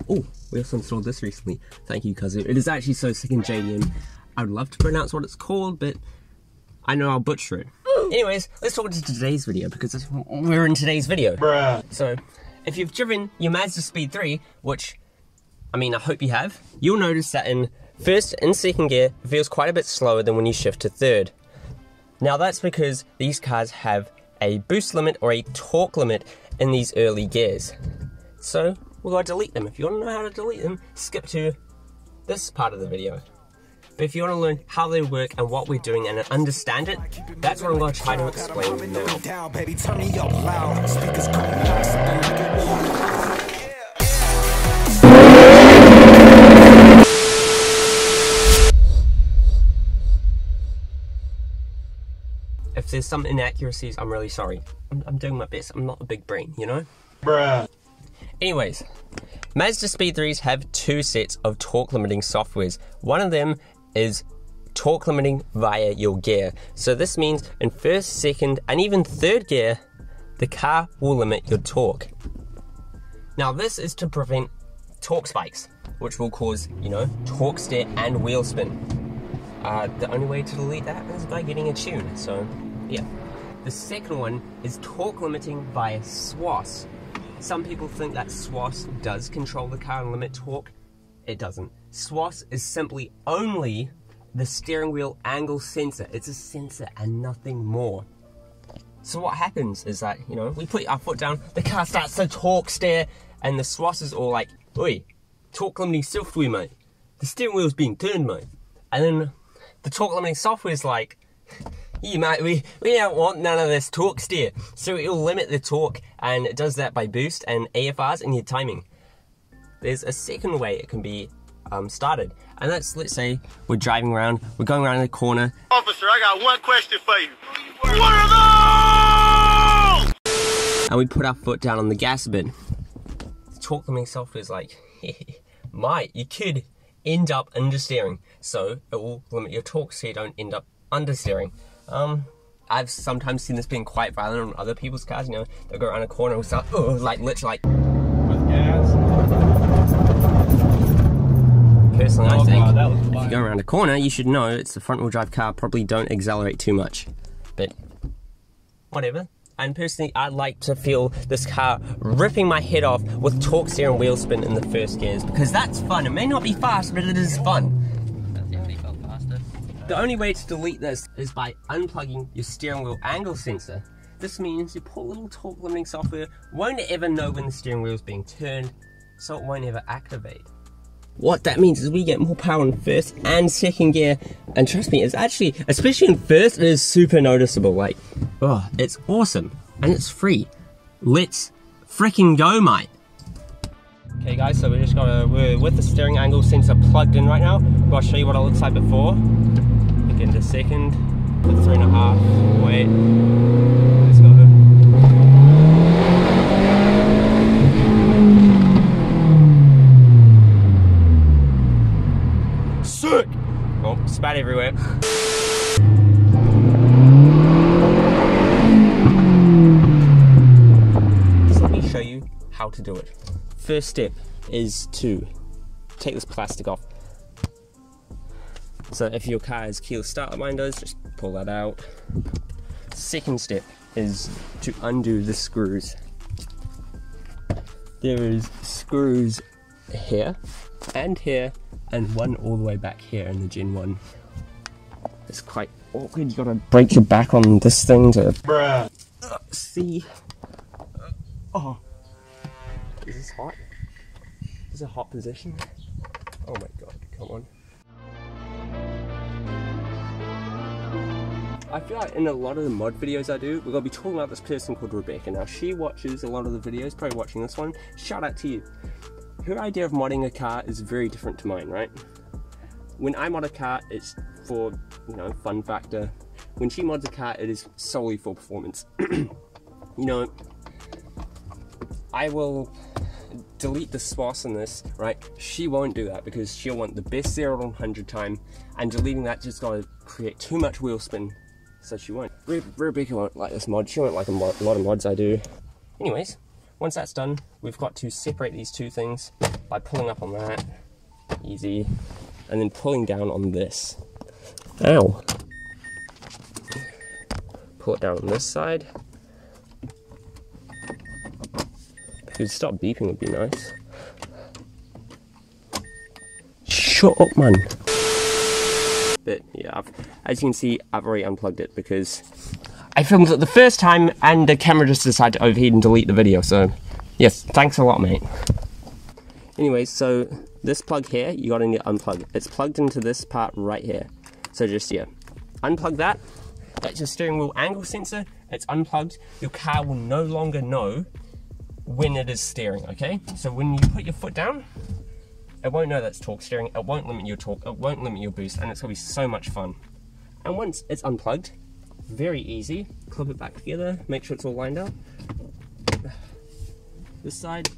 Oh, we also installed this recently. Thank you, Kazu. It is actually so sick in JDM. I would love to pronounce what it's called, but I know I'll butcher it. Anyways, let's talk to today's video, because we're in today's video. Bruh. So, if you've driven your Mazda Speed 3, which, I mean, I hope you have, you'll notice that in first and second gear, it feels quite a bit slower than when you shift to third. Now that's because these cars have a boost limit or a torque limit in these early gears. So, we're going to delete them. If you want to know how to delete them, skip to this part of the video. But if you want to learn how they work and what we're doing and understand it, that's what I'm going to try to explain now. If there's some inaccuracies, I'm really sorry. I'm doing my best. I'm not a big brain, you know? Bruh. Anyways, Mazda Speed 3s have two sets of torque limiting softwares. One of them is torque limiting via your gear. So this means in first, second, and even third gear, the car will limit your torque. Now this is to prevent torque spikes, which will cause, you know, torque steer and wheel spin. The only way to delete that is by getting a tune, so yeah. The second one is torque limiting via SWAS. Some people think that SWAS does control the car and limit torque. It doesn't. SWAS is simply only the steering wheel angle sensor. It's a sensor and nothing more. So what happens is that, you know, we put our foot down, the car starts to torque steer, and the SWAS is all like, oi, torque limiting software, mate. The steering wheel's being turned, mate. And then the torque limiting software is like, yeah, mate, we don't want none of this torque steer. So it'll limit the torque, and it does that by boost and AFRs and your timing. There's a second way it can be started, and that's, let's say we're driving around, we're going around the corner. Officer, I got one question for you. What are those? And we put our foot down on the gas a bit. The torque limiting software is like, mate, you could end up understeering, so it will limit your torque so you don't end up understeering. I've sometimes seen this being quite violent on other people's cars, you know, they'll go around a corner and start, like literally like, with gas. Personally, I think if you go around a corner, you should know it's a front wheel drive car, probably don't accelerate too much, but whatever. And personally, I'd like to feel this car ripping my head off with torque steer and wheel spin in the first gears, because that's fun. It may not be fast, but it is fun. The only way to delete this is by unplugging your steering wheel angle sensor. This means your poor little torque limiting software won't ever know when the steering wheel is being turned, so it won't ever activate. What that means is we get more power in first and second gear, and trust me, it's actually, especially in first, it is super noticeable. Like, oh, it's awesome, and it's free. Let's freaking go, mate. Okay guys, so we're with the steering angle sensor plugged in right now. I'll show you what it looks like before. Look into second, put 3.5, wait, let's go. Sick! Oh, spat everywhere. So let me show you how to do it. First step is to take this plastic off. So if your car has keyless start like mine does, just pull that out. Second step is to undo the screws. There is screws here, and one all the way back here in the Gen 1. It's quite awkward, you gotta break your back on this thing to see. Oh. Is this hot? Is it a hot position? Oh my god, come on. I feel like in a lot of the mod videos I do, we're going to be talking about this person called Rebecca. Now, she watches a lot of the videos, probably watching this one. Shout out to you. Her idea of modding a car is very different to mine, right? When I mod a car, it's for, you know, fun factor. When she mods a car, it is solely for performance. You know, I will delete the SWAS in this, right? She won't do that because she'll want the best 0 to 100 time, and deleting that just gonna create too much wheel spin, so she won't. Rebecca won't like this mod. She won't like a lot of mods I do. Anyways, once that's done, we've got to separate these two things by pulling up on that, easy, and then pulling down on this. Ow! Pull it down on this side. If it would stop beeping would be nice. Shut up, man! But yeah, as you can see, I've already unplugged it because I filmed it the first time and the camera just decided to overheat and delete the video, so yes, thanks a lot, mate. Anyways, so this plug here, you gotta need to unplug. It's plugged into this part right here. So just, yeah, unplug that. That's your steering wheel angle sensor. It's unplugged. Your car will no longer know when it is steering, okay? So when you put your foot down, it won't know that's torque steering. It won't limit your torque. It won't limit your boost, and it's gonna be so much fun. And once it's unplugged, very easy. Clip it back together. Make sure it's all lined up. This side,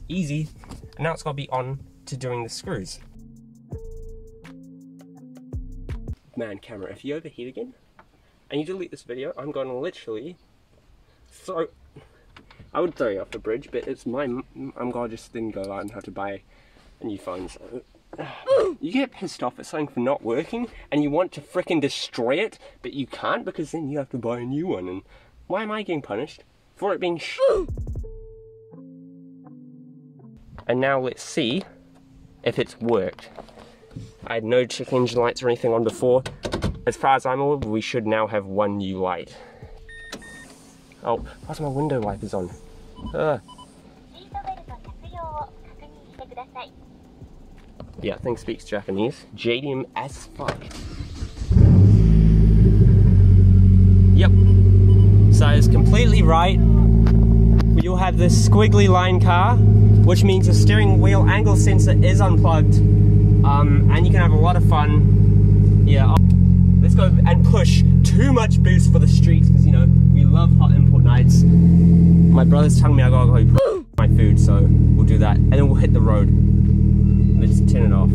easy. And now it's gotta be on to doing the screws. Man, camera, if you overheat again and you delete this video, I'm going to literally throw. I would throw you off the bridge, but it's I'm gonna just then go out and have to buy a new phone. So you get pissed off at something for not working and you want to frickin' destroy it, but you can't because then you have to buy a new one. And why am I getting punished? For it being And now let's see if it's worked. I had no check engine lights or anything on before. As far as I'm aware, we should now have one new light. Oh, why's my window wipers on? Yeah, thing speaks Japanese. JDM as fuck. Yep. So it's completely right. You'll have this squiggly line car, which means the steering wheel angle sensor is unplugged. And you can have a lot of fun. Yeah, let's go and push too much boost for the streets because, you know, we love hot import nights. My brother's telling me I gotta go my food, so we'll do that. And then we'll hit the road. Let's turn it off.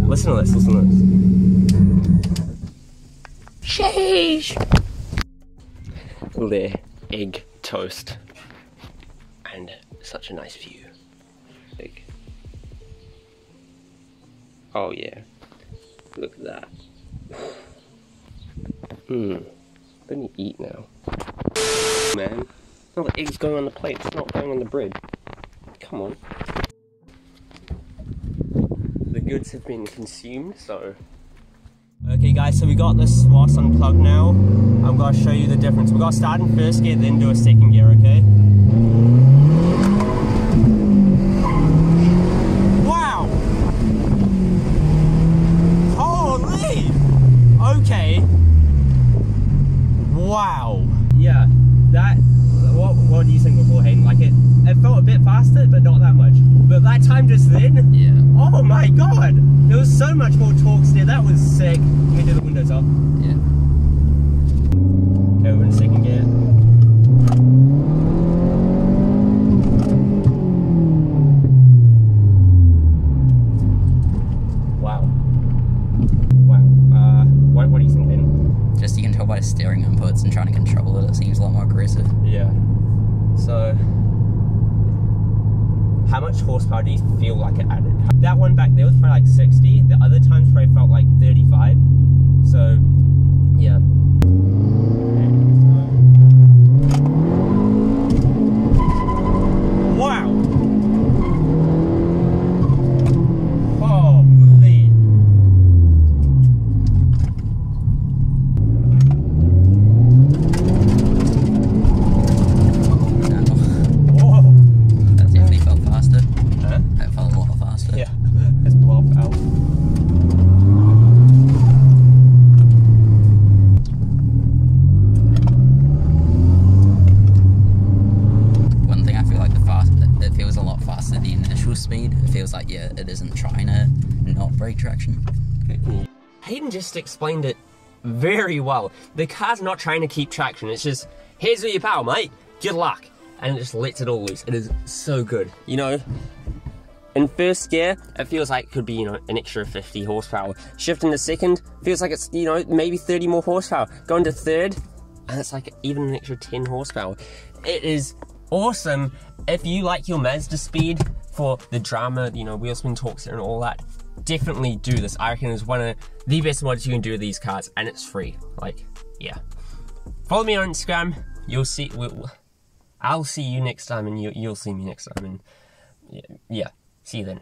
Listen to this, listen to this. Sheesh! There, egg toast. And such a nice view. Like, oh yeah, look at that. Let me eat now. Man, all the eggs going on the plate, it's not going on the bread. Come on. The goods have been consumed, so. Okay guys, so we got this SWAS unplugged now. I'm gonna show you the difference. We're gonna start in first gear, then do a second gear, okay? Wow! Holy! Okay. Wow. Yeah, that, what do you think before, Hayden? Like it felt a bit faster, but not that much. But that time just then, yeah. Oh my god! There was so much more torque there, that was sick. Let me do the windows up. Yeah. Okay, we're in second gear. Wow. Wow. What do you think, Hayden? Just you can tell by the steering inputs and trying to control it, it seems a lot more aggressive. Yeah. So, how much horsepower do you feel like it added? That one back there was probably like 60, the other times probably felt like 35. So, yeah. Wow! Holy! Whoa! That definitely felt faster. Huh? That felt a lot faster. Yeah, let's blow off out. One thing I feel like it feels a lot faster than the initial speed. It feels like, yeah, it isn't trying to not break traction. Okay, cool. Hayden just explained it very well. The car's not trying to keep traction, it's just, here's your power, mate, good luck. And it just lets it all loose. It is so good. You know, in first gear, it feels like it could be, you know, an extra 50 horsepower. Shifting to second, feels like it's, you know, maybe 30 more horsepower. Going to third, and it's like even an extra 10 horsepower. It is awesome. If you like your Mazda Speed for the drama, you know, wheel spin talks and all that, definitely do this. I reckon it's one of the best mods you can do with these cars, and it's free. Like, yeah. Follow me on Instagram. You'll see. I'll see you next time, and you'll see me next time. And yeah, see you then.